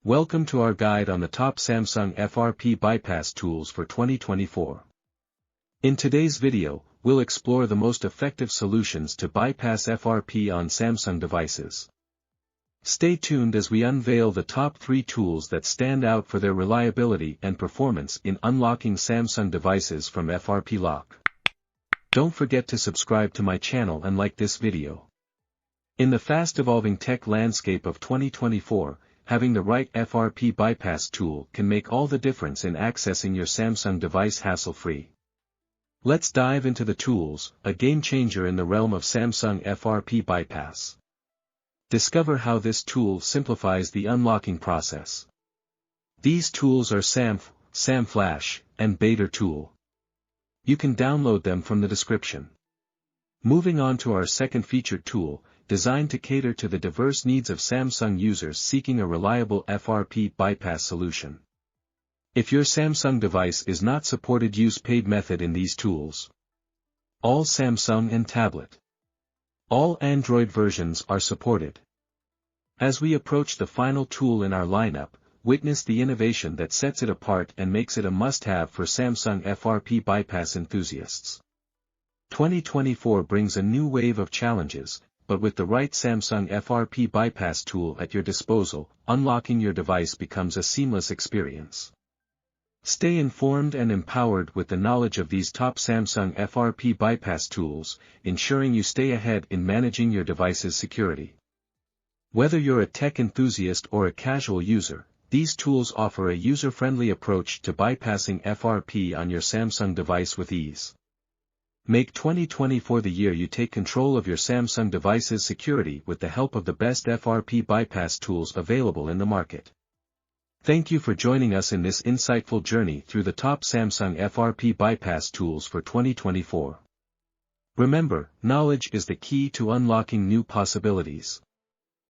Welcome to our guide on the top Samsung FRP bypass tools for 2024. In today's video, we'll explore the most effective solutions to bypass FRP on Samsung devices. Stay tuned as we unveil the top 3 tools that stand out for their reliability and performance in unlocking Samsung devices from FRP lock. Don't forget to subscribe to my channel and like this video. In the fast-evolving tech landscape of 2024, having the right FRP bypass tool can make all the difference in accessing your Samsung device hassle-free. Let's dive into the tools, a game-changer in the realm of Samsung FRP bypass. Discover how this tool simplifies the unlocking process. These tools are Samflash, and Beta tool. You can download them from the description. Moving on to our second featured tool, designed to cater to the diverse needs of Samsung users seeking a reliable FRP bypass solution. If your Samsung device is not supported, use paid method in these tools. All Samsung and tablet. All Android versions are supported. As we approach the final tool in our lineup, witness the innovation that sets it apart and makes it a must-have for Samsung FRP bypass enthusiasts. 2024 brings a new wave of challenges, but with the right Samsung FRP bypass tool at your disposal, unlocking your device becomes a seamless experience. Stay informed and empowered with the knowledge of these top Samsung FRP bypass tools, ensuring you stay ahead in managing your device's security. Whether you're a tech enthusiast or a casual user, these tools offer a user-friendly approach to bypassing FRP on your Samsung device with ease. Make 2024 the year you take control of your Samsung device's security with the help of the best FRP bypass tools available in the market. Thank you for joining us in this insightful journey through the top Samsung FRP bypass tools for 2024. Remember, knowledge is the key to unlocking new possibilities.